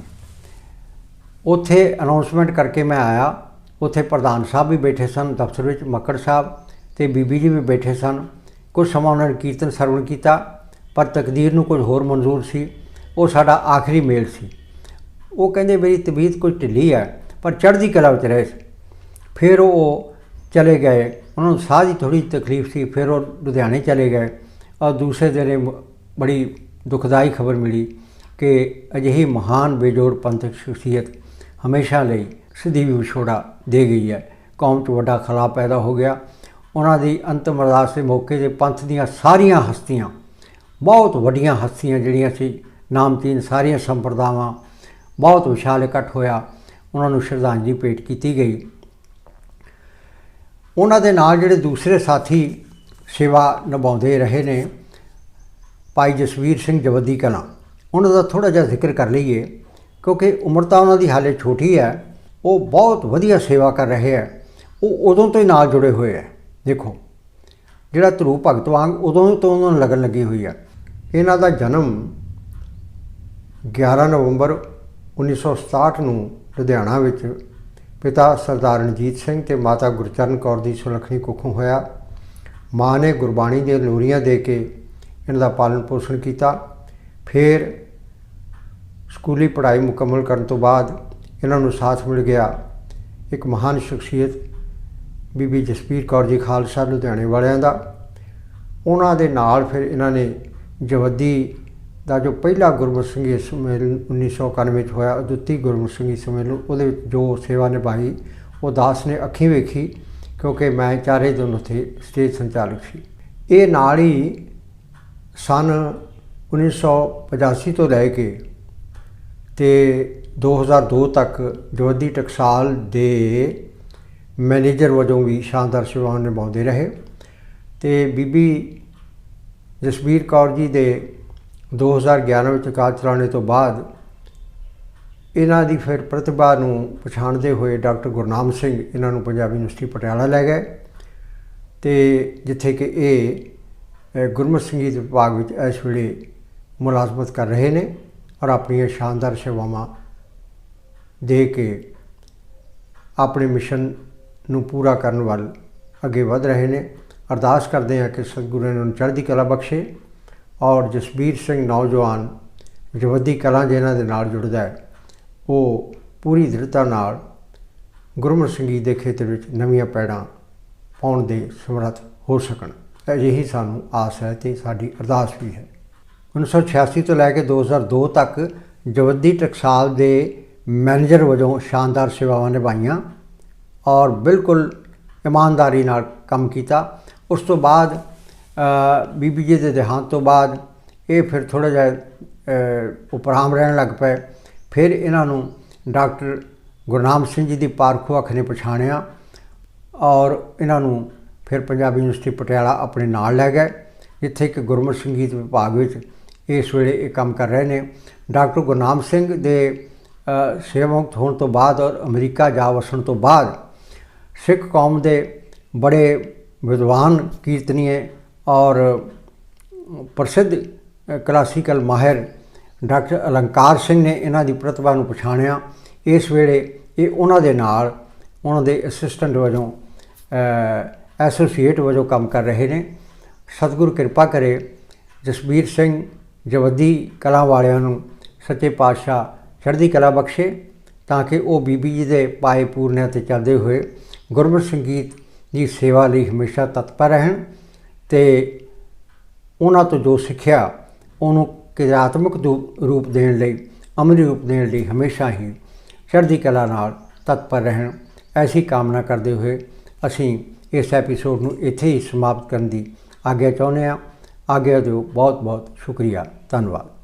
उत्थे अनाउंसमेंट करके मैं आया। उत्थे प्रधान साहब भी बैठे सन दफ्तर में, मक्कड़ साहब ते बीबी जी भी बैठे सन। कुछ समा उन्होंने कीर्तन सरवण किया पर तकदीर नूं कुछ होर मंजूर सी। वो साडा आखिरी मेल सी। वो कहंदे मेरी तबीयत कुछ ढिली है पर चढ़दी कला विच रहे। फिर वो चले गए, उन्होंने साह की थोड़ी तकलीफ सी। फिर वो लुधियाने चले गए और दूसरे दिन बड़ी दुखदाई खबर मिली कि अजिही महान बेजोड़ पंथक शख्सियत हमेशा लई सदी विछोड़ा दे गई है। कौम 'च वड्डा खला पैदा हो गया। उन्होंने अंतिम अरदास के मौके पर पंथ दीयां सारियां हस्तियां, बहुत वड्डियां हस्तियां जिहड़ियां सी नामचीन सारियां संप्रदावां, बहुत विशाल इकट्ठ होया। उन्होंने श्रद्धांजलि भेंट की गई। उन्होंने नाल जिहड़े दूसरे साथी सेवा निभाते रहे ने भाई जसवीर सिंह जवद्दी कलां, उन्होंने थोड़ा जिहा जिक्र कर लीए क्योंकि उम्र तो उन्होंने हाले छोटी है। वो बहुत वधिया सेवा कर रहे हैं। वो उदों तो ही नाल जुड़े हुए हैं। देखो ਜਿਹੜਾ ਧਰੂ ਭਗਤ ਵਾਂਗ ਉਦੋਂ ਤੋਂ ਉਹਨਾਂ ਨੂੰ ਲੱਗਣ ਲੱਗੀ ਹੋਈ ਆ। ਇਹਨਾਂ ਦਾ ਜਨਮ 11 ਨਵੰਬਰ 1967 ਨੂੰ ਲੁਧਿਆਣਾ ਵਿੱਚ ਪਿਤਾ ਸਰਦਾਰ ਰਣਜੀਤ ਸਿੰਘ ਤੇ ਮਾਤਾ ਗੁਰਚਰਨ ਕੌਰ ਦੀ ਸੁਲੱਖਣੀ ਕੁੱਖੋਂ ਹੋਇਆ। ਮਾਂ ਨੇ ਗੁਰਬਾਣੀ ਦੀਆਂ ਲੋਰੀਆਂ ਦੇ ਕੇ ਇਹਨਾਂ ਦਾ ਪਾਲਣ ਪੋਸ਼ਣ ਕੀਤਾ। ਫਿਰ ਸਕੂਲੀ ਪੜ੍ਹਾਈ ਮੁਕੰਮਲ ਕਰਨ ਤੋਂ ਬਾਅਦ ਇਹਨਾਂ ਨੂੰ ਸਾਥ ਮਿਲ ਗਿਆ ਇੱਕ ਮਹਾਨ ਸ਼ਖਸੀਅਤ ਬੀਬੀ ਜਸਬੀਰ ਕੌਰ ਜੀ ਖਾਲਸਾ ਲੁਧਿਆਣੇ ਵਾਲਿਆਂ ਦਾ। ਉਹਨਾਂ ਦੇ ਨਾਲ ਫਿਰ ਇਹਨਾਂ ਨੇ ਜਵੱਦੀ ਦਾ ਜੋ ਪਹਿਲਾ ਗੁਰਮਤਿ ਸੰਗੀਤ ਸੰਮੇਲਨ 1991 ਵਿੱਚ ਹੋਇਆ, ਅਦੁੱਤੀ ਗੁਰਮਤਿ ਸੰਗੀਤ ਸੰਮੇਲਨ, ਉਹਦੇ ਵਿੱਚ ਜੋ ਸੇਵਾ ਨਿਭਾਈ ਉਹ ਦਾਸ ਨੇ ਅੱਖੀਂ ਵੇਖੀ, ਕਿਉਂਕਿ ਮੈਂ ਚਾਰੇ ਦਿਨ ਉੱਥੇ ਸਟੇਜ ਸੰਚਾਲਕ ਸੀ। ਇਹ ਨਾਲ ਹੀ ਸਨ 1985 ਤੋਂ ਲੈ ਕੇ ਤੇ 2002 ਤੱਕ ਜਵੱਦੀ ਟਕਸਾਲ ਦੇ ਮੈਨੇਜਰ ਵਜੋਂ ਵੀ ਸ਼ਾਨਦਾਰ ਸੇਵਾਵਾਂ ਨਿਭਾਉਂਦੇ ਰਹੇ। ਤੇ ਬੀਬੀ ਜਸਬੀਰ ਕੌਰ ਜੀ ਦੇ 2011 ਵਿੱਚ ਕਾਜ ਚਲਾਉਣੇ ਤੋਂ ਬਾਅਦ ਇਹਨਾਂ ਦੀ ਫਿਰ ਪ੍ਰਤਿਭਾ ਨੂੰ ਪਛਾਣਦੇ ਹੋਏ ਡਾਕਟਰ ਗੁਰਨਾਮ ਸਿੰਘ ਇਹਨਾਂ ਨੂੰ ਪੰਜਾਬੀ ਯੂਨੀਵਰਸਿਟੀ ਪਟਿਆਲਾ ਲੈ ਗਏ, ਤੇ ਜਿੱਥੇ ਕਿ ਇਹ ਗੁਰਮਤਿ ਸੰਗੀਤ ਵਿਭਾਗ ਵਿੱਚ ਇਸ ਵੇਲੇ ਮੁਲਾਜ਼ਮਤ ਕਰ ਰਹੇ ਨੇ ਔਰ ਆਪਣੀਆਂ ਸ਼ਾਨਦਾਰ ਸੇਵਾਵਾਂ ਦੇ ਕੇ ਆਪਣੇ ਮਿਸ਼ਨ ਨੂੰ ਪੂਰਾ ਕਰਨ ਵੱਲ ਅੱਗੇ ਵਧ ਰਹੇ ਨੇ। ਅਰਦਾਸ ਕਰਦੇ ਹਾਂ ਕਿ ਸਤਿਗੁਰੂ ਇਹਨਾਂ ਨੂੰ ਚੜ੍ਹਦੀ ਕਲਾ ਬਖਸ਼ੇ ਔਰ ਜਸਬੀਰ ਸਿੰਘ ਨੌਜਵਾਨ ਜਵੱਦੀ ਕਲਾ ਜਿਹਨਾਂ ਦੇ ਨਾਲ ਜੁੜਦਾ ਹੈ ਉਹ ਪੂਰੀ ਦ੍ਰਿੜਤਾ ਨਾਲ ਗੁਰਮਤਿ ਸੰਗੀਤ ਦੇ ਖੇਤਰ ਵਿੱਚ ਨਵੀਆਂ ਪੈੜਾਂ ਪਾਉਣ ਦੇ ਸਮਰੱਥ ਹੋ ਸਕਣ। ਅਜਿਹੀ ਸਾਨੂੰ ਆਸ ਹੈ ਤੇ ਸਾਡੀ ਅਰਦਾਸ ਵੀ ਹੈ। 1986 ਤੋਂ ਲੈ ਕੇ 2002 ਤੱਕ ਜਵੱਦੀ ਟਕਸਾਲ ਦੇ ਮੈਨੇਜਰ ਵਜੋਂ ਸ਼ਾਨਦਾਰ ਸੇਵਾਵਾਂ ਨਿਭਾਈਆਂ ਔਰ ਬਿਲਕੁਲ ਇਮਾਨਦਾਰੀ ਨਾਲ ਕੰਮ ਕੀਤਾ। ਉਸ ਤੋਂ ਬਾਅਦ ਬੀਬੀ ਜੀ ਦੇ ਦੇਹਾਂਤ ਤੋਂ ਬਾਅਦ ਇਹ ਫਿਰ ਥੋੜ੍ਹਾ ਜਿਹਾ ਉਪਰਾਮ ਰਹਿਣ ਲੱਗ ਪਏ। ਫਿਰ ਇਹਨਾਂ ਨੂੰ ਡਾਕਟਰ ਗੁਰਨਾਮ ਸਿੰਘ ਜੀ ਦੀ ਪਾਰਖੂ ਅੱਖ ਨੇ ਪਛਾਣਿਆ ਔਰ ਇਹਨਾਂ ਨੂੰ ਫਿਰ ਪੰਜਾਬੀ ਯੂਨੀਵਰਸਿਟੀ ਪਟਿਆਲਾ ਆਪਣੇ ਨਾਲ ਲੈ ਗਏ, ਜਿੱਥੇ ਕਿ ਗੁਰਮਤਿ ਸੰਗੀਤ ਵਿਭਾਗ ਵਿੱਚ ਇਸ ਵੇਲੇ ਇਹ ਕੰਮ ਕਰ ਰਹੇ ਨੇ। ਡਾਕਟਰ ਗੁਰਨਾਮ ਸਿੰਘ ਦੇ ਸੇਵਾਮੁਕਤ ਹੋਣ ਤੋਂ ਬਾਅਦ ਔਰ ਅਮਰੀਕਾ ਜਾ ਵਸਣ ਤੋਂ ਬਾਅਦ ਸਿੱਖ ਕੌਮ ਦੇ ਬੜੇ ਵਿਦਵਾਨ ਕੀਰਤਨੀਏ ਔਰ ਪ੍ਰਸਿੱਧ ਕਲਾਸੀਕਲ ਮਾਹਿਰ ਡਾਕਟਰ ਅਲੰਕਾਰ ਸਿੰਘ ਨੇ ਇਹਨਾਂ ਦੀ ਪ੍ਰਤਿਭਾ ਨੂੰ ਪਛਾਣਿਆ। ਇਸ ਵੇਲੇ ਇਹ ਉਹਨਾਂ ਦੇ ਨਾਲ ਉਹਨਾਂ ਦੇ ਅਸਿਸਟੈਂਟ ਵਜੋਂ ਐਸੋਸੀਏਟ ਵਜੋਂ ਕੰਮ ਕਰ ਰਹੇ ਨੇ। ਸਤਿਗੁਰੂ ਕਿਰਪਾ ਕਰੇ ਜਸਬੀਰ ਸਿੰਘ ਜਵੱਦੀ ਕਲਾ ਵਾਲਿਆਂ ਨੂੰ ਸੱਚੇ ਪਾਤਸ਼ਾਹ ਚੜ੍ਹਦੀ ਕਲਾ ਬਖਸ਼ੇ ਤਾਂ ਕਿ ਉਹ ਬੀਬੀ ਜੀ ਦੇ ਪਾਏ ਪੂਰਨਿਆਂ 'ਤੇ ਚੱਲਦੇ ਹੋਏ ਗੁਰਮਤਿ ਸੰਗੀਤ ਦੀ ਸੇਵਾ ਲਈ ਹਮੇਸ਼ਾ ਤਤਪਰ ਰਹਿਣ ਤੇ ਉਹਨਾਂ ਤੋਂ ਜੋ ਸਿੱਖਿਆ ਉਹਨੂੰ ਕਿਰਿਆਤਮਕ ਰੂਪ ਦੇਣ ਲਈ, ਅਮਲੀ ਰੂਪ ਦੇਣ ਲਈ ਹਮੇਸ਼ਾ ਹੀ ਚੜ੍ਹਦੀ ਕਲਾ ਨਾਲ ਤਤਪਰ ਰਹਿਣ। ਐਸੀ ਕਾਮਨਾ ਕਰਦੇ ਹੋਏ ਅਸੀਂ ਇਸ ਐਪੀਸੋਡ ਨੂੰ ਇੱਥੇ ਹੀ ਸਮਾਪਤ ਕਰਨ ਦੀ ਆਗਿਆ ਚਾਹੁੰਦੇ ਹਾਂ। ਆਗਿਆ ਦਿਓ। ਬਹੁਤ ਬਹੁਤ ਸ਼ੁਕਰੀਆ, ਧੰਨਵਾਦ।